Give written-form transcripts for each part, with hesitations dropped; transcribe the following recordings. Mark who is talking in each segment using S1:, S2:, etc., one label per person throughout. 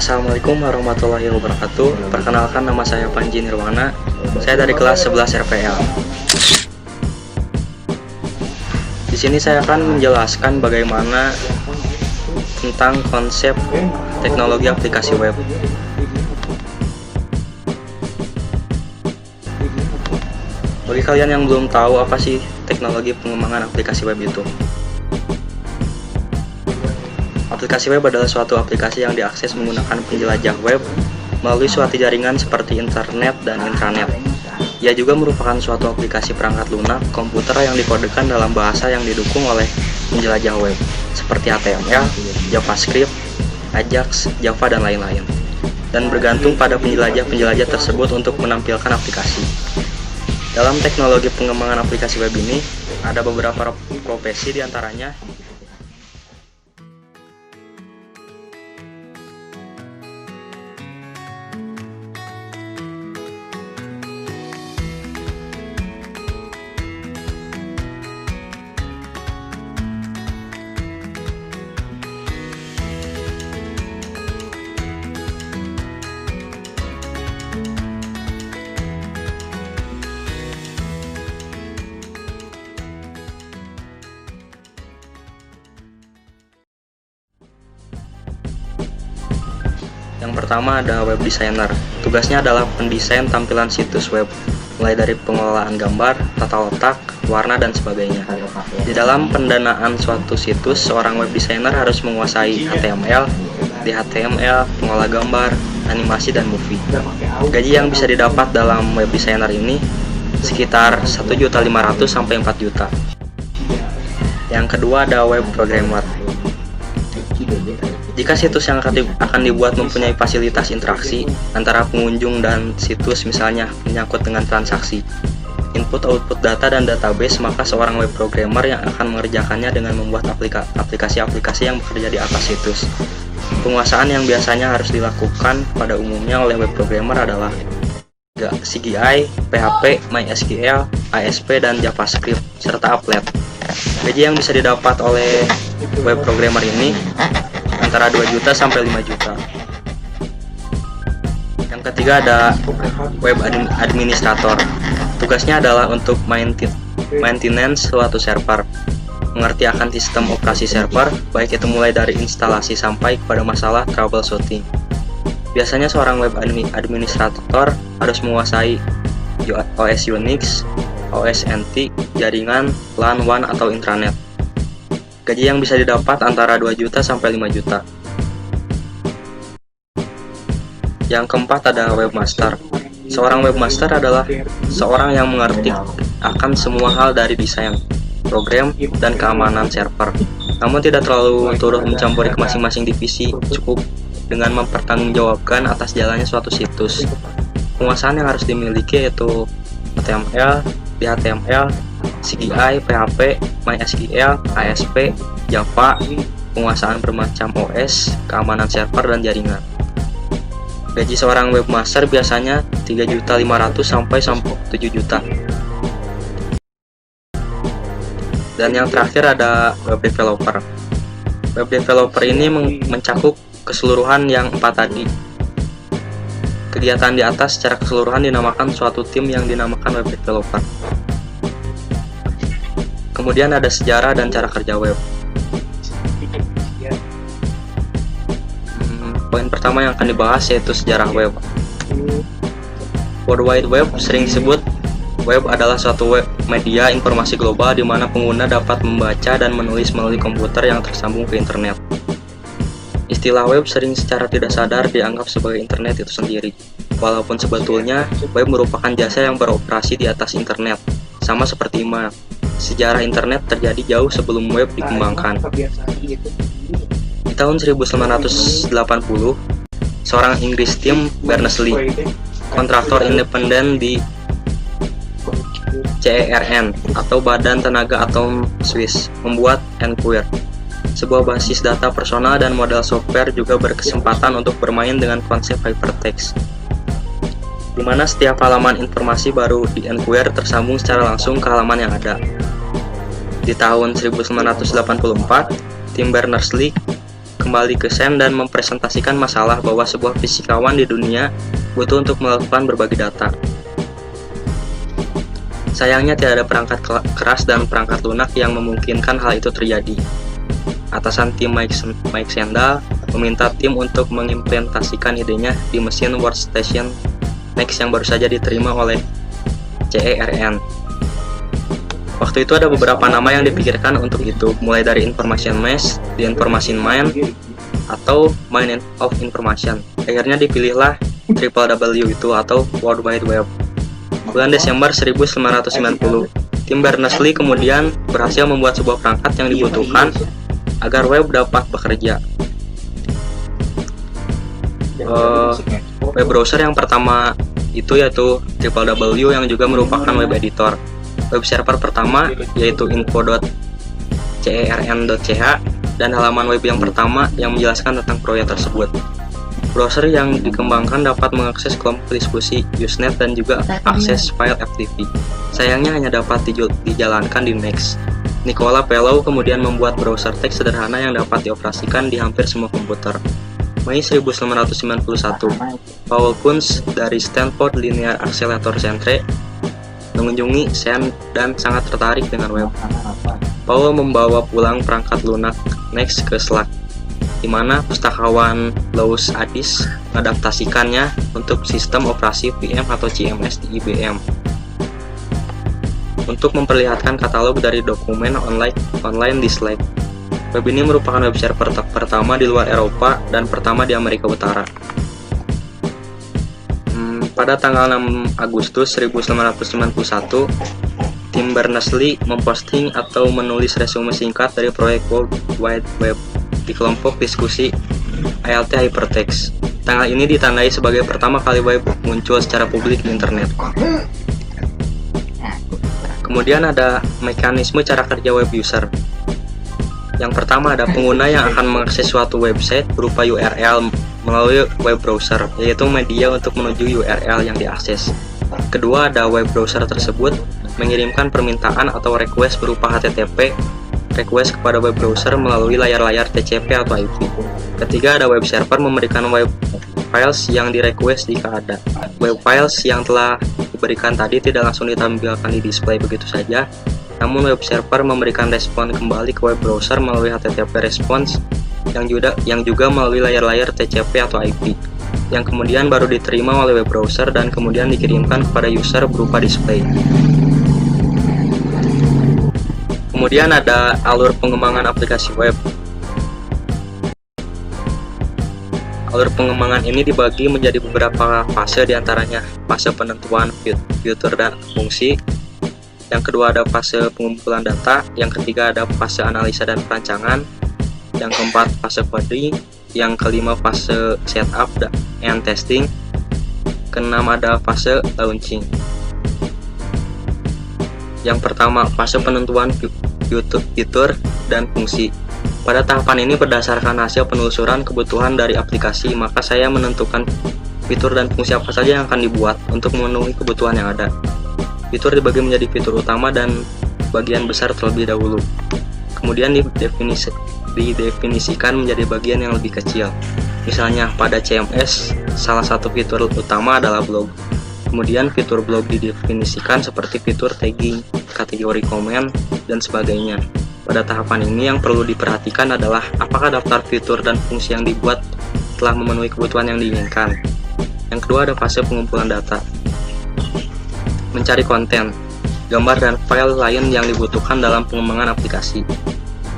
S1: Assalamualaikum warahmatullahi wabarakatuh. Perkenalkan, nama saya Panji Nirwana. Saya dari kelas 11 RPL. Di sini saya akan menjelaskan bagaimana tentang konsep teknologi aplikasi web. Bagi kalian yang belum tahu apa sih teknologi pengembangan aplikasi web itu? Aplikasi web adalah suatu aplikasi yang diakses menggunakan penjelajah web melalui suatu jaringan seperti internet dan intranet. Ia juga merupakan suatu aplikasi perangkat lunak komputer yang dikodekan dalam bahasa yang didukung oleh penjelajah web, seperti HTML, JavaScript, Ajax, Java, dan lain-lain, dan bergantung pada penjelajah-penjelajah tersebut untuk menampilkan aplikasi. Dalam teknologi pengembangan aplikasi web ini, ada beberapa profesi diantaranya. Yang pertama ada web designer. Tugasnya adalah mendesain tampilan situs web, mulai dari pengelolaan gambar, tata letak, warna, dan sebagainya. Di dalam pendanaan suatu situs, seorang web designer harus menguasai HTML, HTML, pengolah gambar, animasi, dan movie. Gaji yang bisa didapat dalam web designer ini sekitar 1.500.000 sampai 4 juta. Yang kedua ada web programmer. Jika situs yang akan dibuat mempunyai fasilitas interaksi antara pengunjung dan situs, misalnya menyangkut dengan transaksi, input-output data dan database, maka seorang web programmer yang akan mengerjakannya dengan membuat aplikasi-aplikasi yang bekerja di atas situs. Penguasaan yang biasanya harus dilakukan pada umumnya oleh web programmer adalah CGI, PHP, MySQL, ASP, dan JavaScript, serta Applet. Gaji yang bisa didapat oleh web programmer ini antara 2 juta sampai 5 juta. Yang ketiga ada web administrator. Tugasnya adalah untuk maintenance suatu server, mengerti akan sistem operasi server, baik itu mulai dari instalasi sampai kepada masalah troubleshooting. Biasanya seorang web administrator harus menguasai OS Unix, OS NT, jaringan, LAN, WAN, atau intranet. Gaji yang bisa didapat antara 2 juta sampai 5 juta. Yang keempat ada webmaster. Seorang webmaster adalah seorang yang mengerti akan semua hal dari desain, program, dan keamanan server. Namun tidak terlalu turut mencampuri ke masing-masing divisi, cukup dengan mempertanggungjawabkan atas jalannya suatu situs. Penguasaan yang harus dimiliki yaitu HTML, HTML, CGI, PHP, MySQL, ASP, Java, penguasaan bermacam OS, keamanan server, dan jaringan. Gaji seorang webmaster biasanya 3.500.000 sampai 7 juta. Dan yang terakhir ada web developer. Web developer ini mencakup keseluruhan yang 4 tadi. Kegiatan di atas secara keseluruhan dinamakan suatu tim yang dinamakan web developer. Kemudian ada sejarah dan cara kerja web. Poin pertama yang akan dibahas yaitu sejarah web. World Wide Web sering disebut web adalah suatu web media informasi global di mana pengguna dapat membaca dan menulis melalui komputer yang tersambung ke internet. Istilah web sering secara tidak sadar dianggap sebagai internet itu sendiri, walaupun sebetulnya web merupakan jasa yang beroperasi di atas internet, sama seperti email. Sejarah internet terjadi jauh sebelum web dikembangkan. Di tahun 1980, seorang Inggris Tim Berners-Lee, kontraktor independen di CERN atau Badan Tenaga Atom Swiss, membuat Enquire, sebuah basis data personal dan model software juga berkesempatan untuk bermain dengan konsep hypertext, di mana setiap halaman informasi baru di Enquire tersambung secara langsung ke halaman yang ada. Di tahun 1984, Tim Berners-Lee kembali ke Sen dan mempresentasikan masalah bahwa sebuah fisikawan di dunia butuh untuk melakukan berbagi data. Sayangnya tidak ada perangkat keras dan perangkat lunak yang memungkinkan hal itu terjadi. Atasan tim Mike Sandel meminta tim untuk mengimplementasikan idenya di mesin workstation Next yang baru saja diterima oleh CERN. Waktu itu ada beberapa nama yang dipikirkan untuk itu, mulai dari Information Mesh, The Information Mine, atau Mine of Information. Akhirnya dipilihlah WWW itu atau World Wide Web. Bulan Desember 1990, tim Berners-Lee kemudian berhasil membuat sebuah perangkat yang dibutuhkan agar web dapat bekerja. Web browser yang pertama itu yaitu WWW yang juga merupakan web editor. Web server pertama yaitu info.cern.ch dan halaman web yang pertama yang menjelaskan tentang proyek tersebut. Browser yang dikembangkan dapat mengakses kelompok diskusi Usenet dan juga akses file FTP. Sayangnya hanya dapat dijalankan di Next. Nicola Pellow kemudian membuat browser teks sederhana yang dapat dioperasikan di hampir semua komputer. Mei 1991, Paul Kunz dari Stanford Linear Accelerator Centre mengunjungi Sen dan sangat tertarik dengan web. Paul membawa pulang perangkat lunak Next ke SLAC, di mana pustakawan Louis Addis mengadaptasikannya untuk sistem operasi VM atau CMS di IBM. Untuk memperlihatkan katalog dari dokumen online di slide. Web ini merupakan web server pertama di luar Eropa dan pertama di Amerika Utara. Pada tanggal 6 Agustus 1991, tim Berners-Lee memposting atau menulis resume singkat dari proyek World Wide Web di kelompok diskusi ALT Hypertext. Tanggal ini ditandai sebagai pertama kali web muncul secara publik di internet. Kemudian ada mekanisme cara kerja web user. Yang pertama ada pengguna yang akan mengakses suatu website berupa URL melalui web browser, yaitu media untuk menuju URL yang diakses. Kedua, ada web browser tersebut mengirimkan permintaan atau request berupa HTTP request kepada web browser melalui layar-layar TCP atau IP. Ketiga, ada web server memberikan web files yang di-request jika ada. Web files yang telah diberikan tadi tidak langsung ditampilkan di display begitu saja, namun web server memberikan respon kembali ke web browser melalui HTTP response yang juga melalui layar-layar TCP atau IP, yang kemudian baru diterima oleh web browser dan kemudian dikirimkan kepada user berupa display. Kemudian ada alur pengembangan aplikasi web. Alur pengembangan ini dibagi menjadi beberapa fase, diantaranya fase penentuan fitur dan fungsi. Yang kedua ada fase pengumpulan data, yang ketiga ada fase analisa dan perancangan, yang keempat fase coding, yang kelima fase setup and testing, keenam ada fase launching. Yang pertama, fase penentuan fitur dan fungsi. Pada tahapan ini berdasarkan hasil penelusuran kebutuhan dari aplikasi, maka saya menentukan fitur dan fungsi apa saja yang akan dibuat untuk memenuhi kebutuhan yang ada. Fitur dibagi menjadi fitur utama dan bagian besar terlebih dahulu. Kemudian didefinisikan menjadi bagian yang lebih kecil. Misalnya pada CMS, salah satu fitur utama adalah blog. Kemudian fitur blog didefinisikan seperti fitur tagging, kategori komen, dan sebagainya. Pada tahapan ini yang perlu diperhatikan adalah apakah daftar fitur dan fungsi yang dibuat telah memenuhi kebutuhan yang diinginkan. Yang kedua ada fase pengumpulan data. Mencari konten, gambar dan file lain yang dibutuhkan dalam pengembangan aplikasi.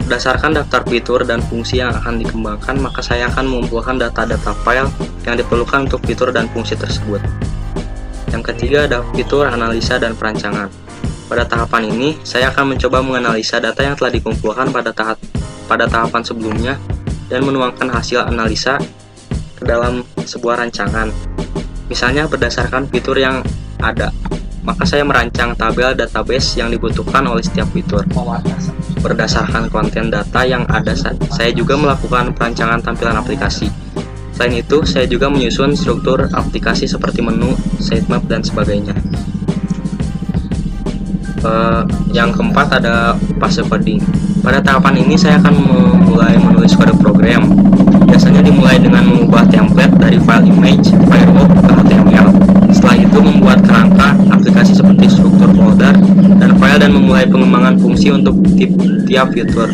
S1: Berdasarkan daftar fitur dan fungsi yang akan dikembangkan, maka saya akan mengumpulkan data-data file yang diperlukan untuk fitur dan fungsi tersebut. Yang ketiga ada fitur analisa dan perancangan. Pada tahapan ini, saya akan mencoba menganalisa data yang telah dikumpulkan pada tahapan sebelumnya dan menuangkan hasil analisa ke dalam sebuah rancangan. Misalnya berdasarkan fitur yang ada, maka saya merancang tabel database yang dibutuhkan oleh setiap fitur. Berdasarkan konten data yang ada, saya juga melakukan perancangan tampilan aplikasi. Selain itu, saya juga menyusun struktur aplikasi seperti menu, sitemap, dan sebagainya. Yang keempat ada fase coding. Pada tahapan ini saya akan mulai menulis kode program. Biasanya dimulai dengan mengubah template dari file image, firewall ke HTML. Setelah itu membuat kerangka aplikasi seperti struktur folder dan file dan memulai pengembangan fungsi untuk tiap fitur.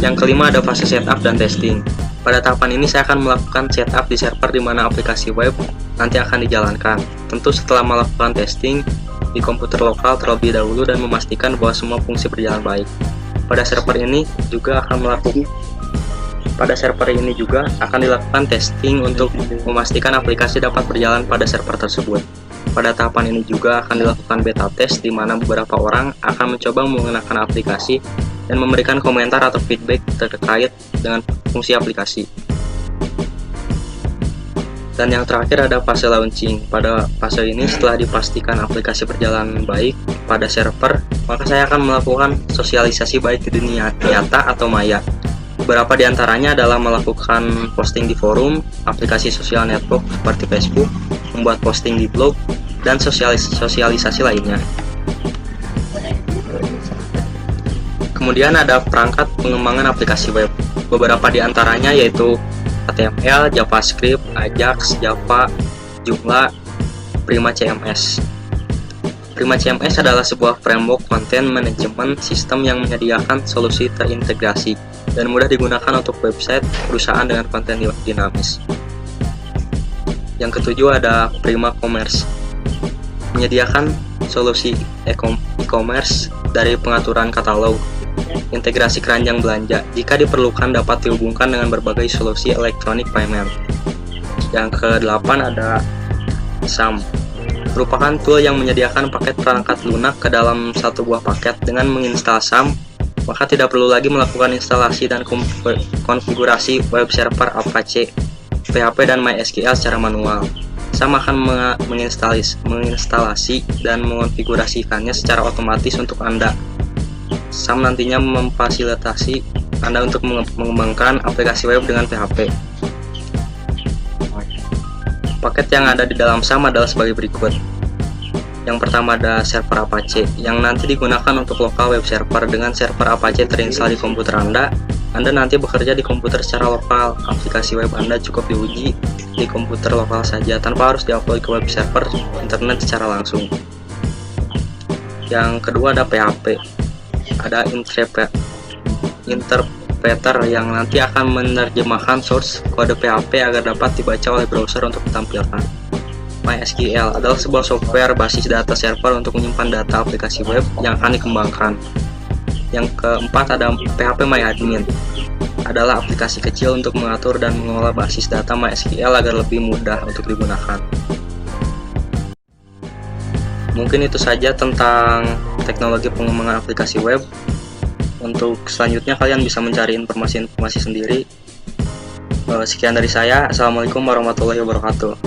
S1: Yang kelima ada fase setup dan testing. Pada tahapan ini saya akan melakukan setup di server di mana aplikasi web nanti akan dijalankan. Tentu setelah melakukan testing di komputer lokal terlebih dahulu dan memastikan bahwa semua fungsi berjalan baik. Pada server ini juga akan dilakukan testing untuk memastikan aplikasi dapat berjalan pada server tersebut. Pada tahapan ini juga akan dilakukan beta test di mana beberapa orang akan mencoba menggunakan aplikasi dan memberikan komentar atau feedback terkait dengan fungsi aplikasi. Dan yang terakhir ada fase launching. Pada fase ini setelah dipastikan aplikasi berjalan baik pada server, maka saya akan melakukan sosialisasi baik di dunia nyata atau maya. Beberapa di antaranya adalah melakukan posting di forum, aplikasi sosial network seperti Facebook, membuat posting di blog, dan sosialisasi lainnya. Kemudian ada perangkat pengembangan aplikasi web. Beberapa di antaranya yaitu HTML, JavaScript, Ajax, Java, Joomla, Prima CMS. Prima CMS adalah sebuah framework content management system yang menyediakan solusi terintegrasi dan mudah digunakan untuk website perusahaan dengan konten dinamis. Yang ketujuh ada Prima Commerce, menyediakan solusi e-commerce dari pengaturan katalog, integrasi keranjang belanja, jika diperlukan dapat dihubungkan dengan berbagai solusi electronic payment. Yang ke-8 ada SAM, merupakan tool yang menyediakan paket perangkat lunak ke dalam satu buah paket. Dengan menginstal SAM, maka tidak perlu lagi melakukan instalasi dan konfigurasi web server Apache, PHP, dan MySQL secara manual. SAM akan menginstalasi dan mengonfigurasikannya secara otomatis untuk Anda. SAM nantinya memfasilitasi Anda untuk mengembangkan aplikasi web dengan PHP. Paket yang ada di dalam SAM adalah sebagai berikut. Yang pertama ada server Apache, yang nanti digunakan untuk lokal web server. Dengan server Apache terinstall di komputer Anda nanti bekerja di komputer secara lokal. Aplikasi web Anda cukup diuji di komputer lokal saja, tanpa harus diupload ke web server internet secara langsung. Yang kedua ada PHP. Ada interpreter yang nanti akan menerjemahkan source kode PHP agar dapat dibaca oleh browser untuk ditampilkan. MySQL adalah sebuah software basis data server untuk menyimpan data aplikasi web yang akan dikembangkan. Yang keempat ada PHP MyAdmin, adalah aplikasi kecil untuk mengatur dan mengelola basis data MySQL agar lebih mudah untuk digunakan. Mungkin itu saja tentang teknologi pengembangan aplikasi web. Untuk selanjutnya kalian bisa mencari informasi-informasi sendiri. Sekian dari saya. Assalamualaikum warahmatullahi wabarakatuh.